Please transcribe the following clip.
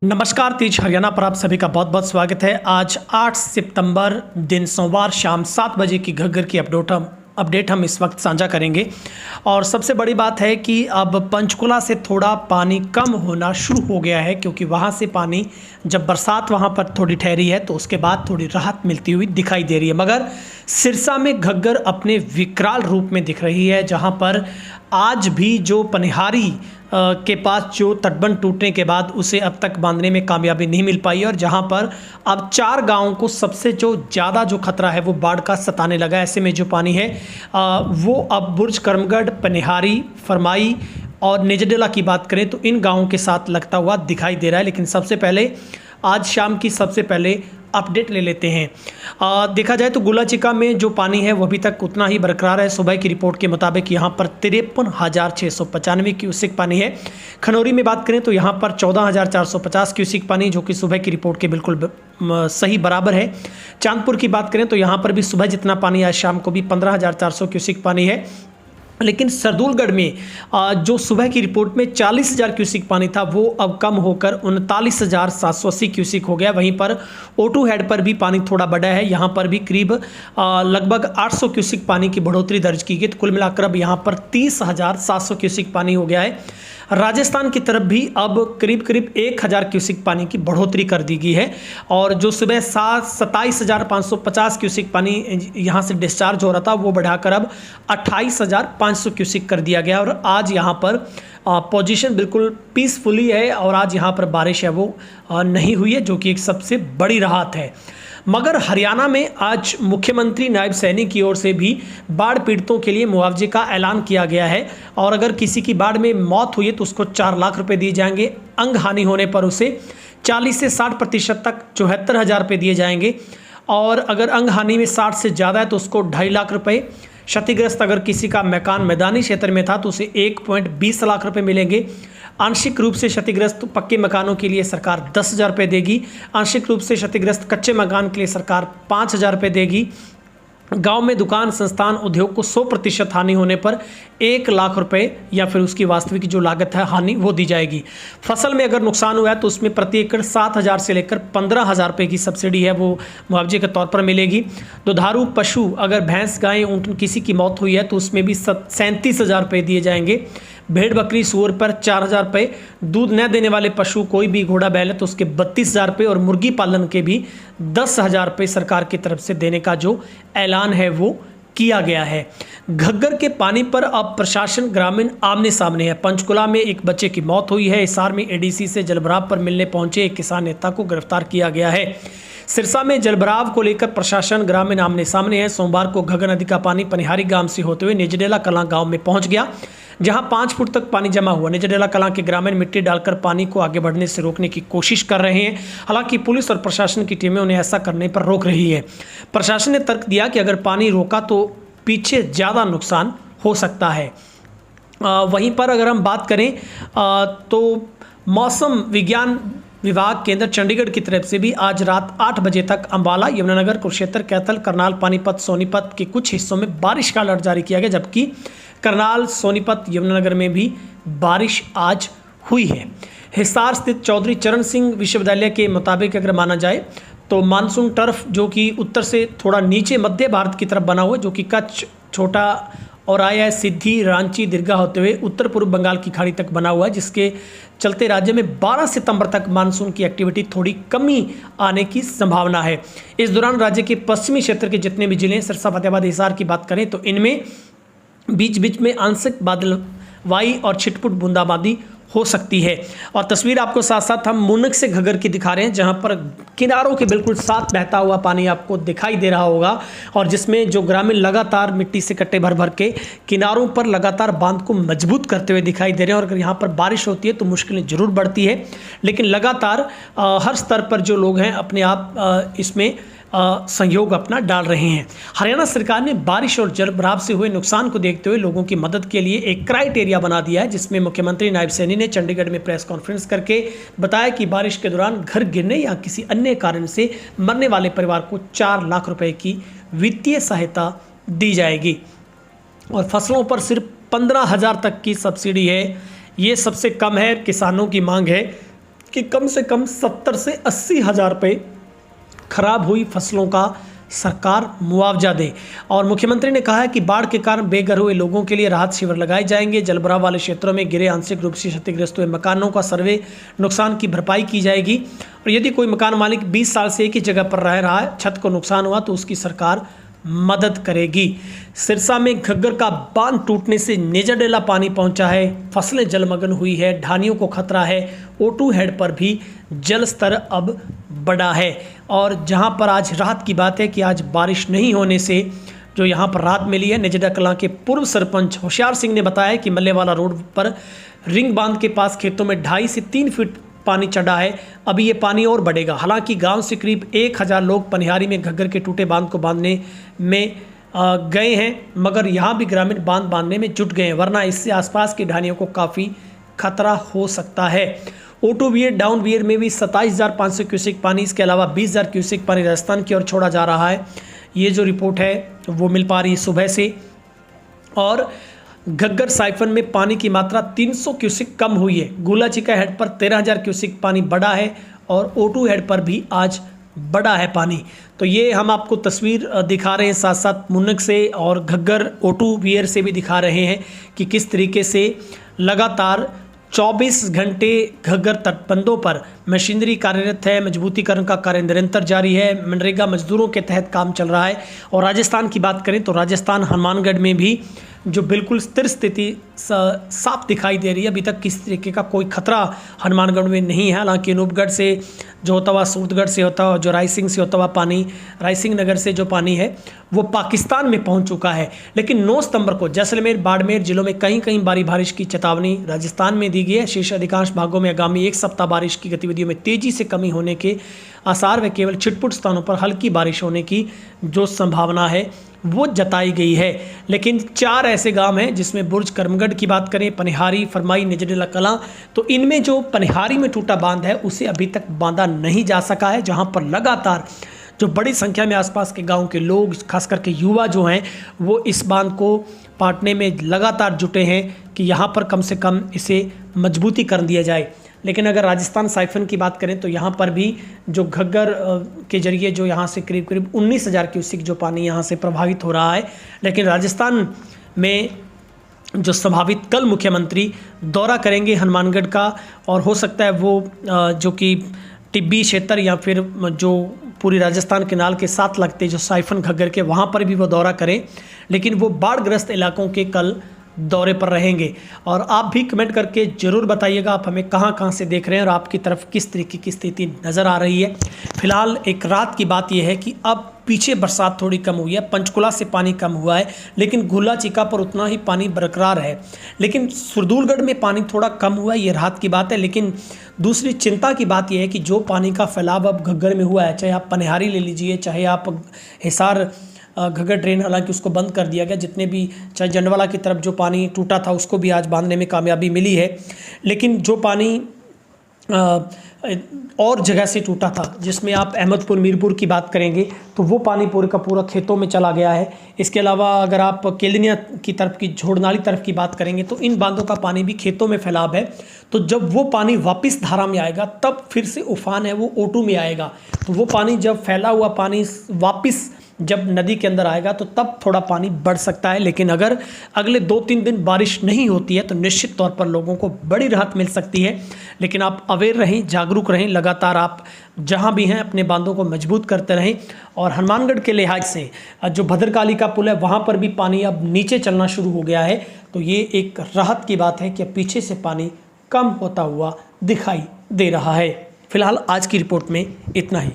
नमस्कार, तेज हरियाणा पर आप सभी का बहुत बहुत स्वागत है। आज 8 सितंबर दिन सोमवार शाम 7 बजे की घग्गर की अपडेट हम इस वक्त साझा करेंगे। और सबसे बड़ी बात है कि अब पंचकुला से थोड़ा पानी कम होना शुरू हो गया है, क्योंकि वहाँ से पानी जब बरसात वहाँ पर थोड़ी ठहरी है तो उसके बाद थोड़ी राहत मिलती हुई दिखाई दे रही है। मगर सिरसा में घग्गर अपने विकराल रूप में दिख रही है, जहाँ पर आज भी जो पनिहारी के पास जो तटबंध टूटने के बाद उसे अब तक बांधने में कामयाबी नहीं मिल पाई, और जहां पर अब 4 गांवों को सबसे जो ज़्यादा जो खतरा है वो बाढ़ का सताने लगा। ऐसे में जो पानी है वो अब बुर्ज करमगढ़, पनिहारी, फरमाई और निजडेला की बात करें तो इन गांवों के साथ लगता हुआ दिखाई दे रहा है। लेकिन सबसे पहले आज शाम की सबसे पहले अपडेट ले लेते हैं। देखा जाए तो गुलाचिका में जो पानी है वो अभी तक उतना ही बरकरार है। सुबह की रिपोर्ट के मुताबिक यहाँ पर 53,695 क्यूसिक पानी है। खनौरी में बात करें तो यहाँ पर 14,450 क्यूसिक पानी, जो कि सुबह की रिपोर्ट के बिल्कुल सही बराबर है। चांदपुर की बात करें तो यहाँ पर भी सुबह जितना पानी आज शाम को भी 15,400 क्यूसिक पानी है। लेकिन सरदूलगढ़ में जो सुबह की रिपोर्ट में 40,000 क्यूसिक पानी था वो अब कम होकर 39,780 क्यूसिक हो गया। वहीं पर O2 हेड पर भी पानी थोड़ा बढ़ा है, यहाँ पर भी करीब लगभग 800 क्यूसिक पानी की बढ़ोतरी दर्ज की गई। तो कुल मिलाकर अब यहाँ पर 30,700 क्यूसिक पानी हो गया है। राजस्थान की तरफ भी अब करीब 1,000 क्यूसिक पानी की बढ़ोतरी कर दी गई है, और जो सुबह 27,550 क्यूसिक पानी यहाँ से डिस्चार्ज हो रहा था वो बढ़ाकर अब 28,500 क्यूसिक कर दिया गया। और आज यहाँ पर पोजीशन बिल्कुल पीसफुली है, और आज यहाँ पर बारिश है वो नहीं हुई है, जो कि एक सबसे बड़ी राहत है। मगर हरियाणा में आज मुख्यमंत्री नायब सैनी की ओर से भी बाढ़ पीड़ितों के लिए मुआवजे का ऐलान किया गया है, और अगर किसी की बाढ़ में मौत हुई है तो उसको 4 लाख रुपए दिए जाएंगे। अंग हानि होने पर उसे 40 से 60% तक 74,000 रुपये दिए जाएंगे, और अगर अंग हानि में 60 से ज़्यादा है तो उसको 2.5 लाख रुपये। क्षतिग्रस्त अगर किसी का मकान मैदानी क्षेत्र में था तो उसे 1.20 लाख रुपये मिलेंगे। आंशिक रूप से क्षतिग्रस्त पक्के मकानों के लिए सरकार 10,000 रुपये देगी। आंशिक रूप से क्षतिग्रस्त कच्चे मकान के लिए सरकार 5,000 रुपये देगी। गांव में दुकान, संस्थान, उद्योग को 100% हानि होने पर 1 लाख रुपए या फिर उसकी वास्तविक जो लागत है हानि वो दी जाएगी। फसल में अगर नुकसान हुआ है तो उसमें प्रति एकड़ 7,000 से लेकर 15,000 रुपये की सब्सिडी है वो मुआवजे के तौर पर मिलेगी। दुधारू पशु अगर भैंस, गाय, ऊँट किसी की मौत हुई है तो उसमें भी 37,000 रुपये दिए जाएंगे। भेड़, बकरी, सूअर पर 4,000 रुपये। दूध न देने वाले पशु कोई भी घोड़ा, बैल है तो उसके 32,000 रुपये, और मुर्गी पालन के भी 10,000 रुपये सरकार की तरफ से देने का जो ऐलान है वो किया गया है। घग्गर के पानी पर अब प्रशासन, ग्रामीण आमने सामने है। पंचकुला में एक बच्चे की मौत हुई है। हिसार में ADC से जलभराव पर मिलने पहुंचे एक किसान नेता को गिरफ्तार किया गया है। सिरसा में जलभराव को लेकर प्रशासन, ग्रामीण आमने सामने है। सोमवार को घग्गर नदी का पानी पनिहारी गांव से होते हुए निजडेला कलां गांव में पहुंच गया, जहां 5 फुट तक पानी जमा हुआ। निजडेला कलां के ग्रामीण मिट्टी डालकर पानी को आगे बढ़ने से रोकने की कोशिश कर रहे हैं। हालांकि पुलिस और प्रशासन की टीमें उन्हें ऐसा करने पर रोक रही है। प्रशासन ने तर्क दिया कि अगर पानी रोका तो पीछे ज़्यादा नुकसान हो सकता है। वहीं पर अगर हम बात करें तो मौसम विज्ञान विभाग केंद्र चंडीगढ़ की तरफ से भी आज रात 8 बजे तक अंबाला, यमुनानगर, कुरुक्षेत्र, कैथल, करनाल, पानीपत, सोनीपत के कुछ हिस्सों में बारिश का अलर्ट जारी किया गया, जबकि करनाल, सोनीपत, यमुनानगर में भी बारिश आज हुई है। हिसार स्थित चौधरी चरण सिंह विश्वविद्यालय के मुताबिक अगर माना जाए तो मानसून टर्फ, जो कि उत्तर से थोड़ा नीचे मध्य भारत की तरफ बना हुआ है, जो कि कच्छ, छोटा और आया सिद्धि, रांची, दीर्घा होते हुए उत्तर पूर्व बंगाल की खाड़ी तक बना हुआ है, जिसके चलते राज्य में 12 सितंबर तक मानसून की एक्टिविटी थोड़ी कमी आने की संभावना है। इस दौरान राज्य के पश्चिमी क्षेत्र के जितने भी जिले, सिरसा, फतेहाबाद, हिसार की बात करें तो इनमें बीच बीच में आंशिक बादलवाई और छिटपुट बूंदाबांदी हो सकती है। और तस्वीर आपको साथ साथ हम मुनक से घग्गर की दिखा रहे हैं, जहां पर किनारों के बिल्कुल साथ बहता हुआ पानी आपको दिखाई दे रहा होगा, और जिसमें जो ग्रामीण लगातार मिट्टी से कट्टे भर भर के किनारों पर लगातार बांध को मजबूत करते हुए दिखाई दे रहे हैं। और अगर यहाँ पर बारिश होती है तो मुश्किलें जरूर बढ़ती है, लेकिन लगातार हर स्तर पर जो लोग हैं अपने आप इसमें सहयोग अपना डाल रहे हैं। हरियाणा सरकार ने बारिश और जलभराव से हुए नुकसान को देखते हुए लोगों की मदद के लिए एक क्राइटेरिया बना दिया है, जिसमें मुख्यमंत्री नायब सैनी ने चंडीगढ़ में प्रेस कॉन्फ्रेंस करके बताया कि बारिश के दौरान घर गिरने या किसी अन्य कारण से मरने वाले परिवार को 4 लाख रुपए की वित्तीय सहायता दी जाएगी, और फसलों पर सिर्फ 15,000 तक की सब्सिडी है। ये सबसे कम है। किसानों की मांग है कि कम से कम 70 से 80 हज़ार रुपये खराब हुई फसलों का सरकार मुआवजा दे। और मुख्यमंत्री ने कहा है कि बाढ़ के कारण बेघर हुए लोगों के लिए राहत शिविर लगाए जाएंगे। जलभराव वाले क्षेत्रों में गिरे आंशिक रूप से क्षतिग्रस्त हुए मकानों का सर्वे, नुकसान की भरपाई की जाएगी। और यदि कोई मकान मालिक 20 साल से एक ही जगह पर रह रहा है, छत को नुकसान हुआ तो उसकी सरकार मदद करेगी। सिरसा में घग्गर का बांध टूटने से नेजाडेला पानी पहुंचा है, फसलें जलमग्न हुई है, ढानियों को खतरा है। O2 हेड पर भी जल स्तर अब बढ़ा है। और जहां पर आज राहत की बात है कि आज बारिश नहीं होने से जो यहां पर राहत मिली है, नेजाडा कलां के पूर्व सरपंच होशियार सिंह ने बताया कि मल्लेवाला रोड पर रिंग बांध के पास खेतों में 2.5 से 3 फीट पानी चढ़ा है। अभी ये पानी और बढ़ेगा। हालांकि गांव से करीब 1000 लोग पनिहारी में घग्गर के टूटे बांध को बांधने में गए हैं, मगर यहां भी ग्रामीण बांध बांधने में जुट गए हैं, वरना इससे आसपास की ढानियों को काफ़ी खतरा हो सकता है। O2 वियर डाउन वियर में भी 27,500 क्यूसेक पानी, इसके अलावा 20,000 क्यूसेक पानी राजस्थान की ओर छोड़ा जा रहा है। ये जो रिपोर्ट है वो मिल पा रही है सुबह से। और घग्गर साइफन में पानी की मात्रा 300 क्यूसेक कम हुई है। गुलाचिका हेड पर 13,000 क्यूसेक पानी बढ़ा है और O2 हेड पर भी आज बढ़ा है पानी। तो ये हम आपको तस्वीर दिखा रहे हैं, साथ साथ मुनक से और घग्गर O2 वियर से भी दिखा रहे हैं कि किस तरीके से लगातार 24 घंटे घग्गर तटबंधों पर मशीनरी कार्यरत है। मजबूतीकरण का कार्य निरंतर जारी है। मनरेगा मजदूरों के तहत काम चल रहा है। और राजस्थान की बात करें तो राजस्थान हनुमानगढ़ में भी जो बिल्कुल स्थिर स्थिति साफ दिखाई दे रही है। अभी तक किसी तरीके का कोई खतरा हनुमानगढ़ में नहीं है। हालांकि अनूपगढ़ से जो होता हुआ, सूरतगढ़ से होता हुआ, जो रायसिंह से होता हुआ पानी, रायसिंह नगर से जो पानी है वो पाकिस्तान में पहुंच चुका है। लेकिन 9 सितंबर को जैसलमेर, बाड़मेर जिलों में कहीं कहीं भारी बारिश की चेतावनी राजस्थान में दी गई है। शेष अधिकांश भागों में आगामी 1 सप्ताह बारिश की गतिविधियों में तेजी से कमी होने के आसार व केवल छिटपुट स्थानों पर हल्की बारिश होने की जो संभावना है वो जताई गई है। लेकिन 4 ऐसे गांव हैं जिसमें बुर्ज करमगढ़ की बात करें, पनिहारी, फरमाई, नेजाडेला कलां, तो इनमें जो पनिहारी में टूटा बांध है उसे अभी तक बांधा नहीं जा सका है, जहां पर लगातार जो बड़ी संख्या में आसपास के गांव के लोग, खास करके युवा जो हैं, वो इस बांध को पाटने में लगातार जुटे हैं कि यहाँ पर कम से कम इसे मजबूती कर दिया जाए। लेकिन अगर राजस्थान साइफन की बात करें तो यहाँ पर भी जो घग्गर के जरिए जो यहाँ से करीब करीब 19,000 क्यूसेक जो पानी यहाँ से प्रभावित हो रहा है। लेकिन राजस्थान में जो संभावित कल मुख्यमंत्री दौरा करेंगे हनुमानगढ़ का, और हो सकता है वो जो कि टिब्बी क्षेत्र या फिर जो पूरी राजस्थान के नाल के साथ लगते जो साइफन घग्गर के, वहाँ पर भी वो दौरा करें। लेकिन वो बाढ़ग्रस्त इलाकों के कल दौरे पर रहेंगे। और आप भी कमेंट करके ज़रूर बताइएगा आप हमें कहाँ से देख रहे हैं और आपकी तरफ किस तरीके की स्थिति नज़र आ रही है। फिलहाल एक रात की बात यह है कि अब पीछे बरसात थोड़ी कम हुई है, पंचकुला से पानी कम हुआ है, लेकिन गुलाचिका पर उतना ही पानी बरकरार है। लेकिन सुरदूलगढ़ में पानी थोड़ा कम हुआ है, ये राहत की बात है। लेकिन दूसरी चिंता की बात यह है कि जो पानी का फैलाव अब घग्गर में हुआ है, चाहे आप पनिहारी ले लीजिए, चाहे आप हिसार घग्गर ड्रेन, हालांकि उसको बंद कर दिया गया, जितने भी चाहे जंडवाला की तरफ जो पानी टूटा था उसको भी आज बांधने में कामयाबी मिली है। लेकिन जो पानी और जगह से टूटा था, जिसमें आप अहमदपुर, मीरपुर की बात करेंगे तो वो पानी पूरे का पूरा खेतों में चला गया है। इसके अलावा अगर आप केलनिया की तरफ की, झोड़नाली तरफ की बात करेंगे तो इन बांधों का पानी भी खेतों में फैलाव है। तो जब वो पानी वापस धारा में आएगा तब फिर से उफान है वो O2 में आएगा। तो वो पानी जब फैला हुआ पानी वापस जब नदी के अंदर आएगा तो तब थोड़ा पानी बढ़ सकता है। लेकिन अगर अगले 2-3 दिन बारिश नहीं होती है तो निश्चित तौर पर लोगों को बड़ी राहत मिल सकती है। लेकिन आप अवेयर रहें, जागरूक रहें, लगातार आप जहां भी हैं अपने बांधों को मजबूत करते रहें। और हनुमानगढ़ के लिहाज से जो भद्रकाली का पुल है वहां पर भी पानी अब नीचे चलना शुरू हो गया है। तो ये एक राहत की बात है कि पीछे से पानी कम होता हुआ दिखाई दे रहा है। फिलहाल आज की रिपोर्ट में इतना ही।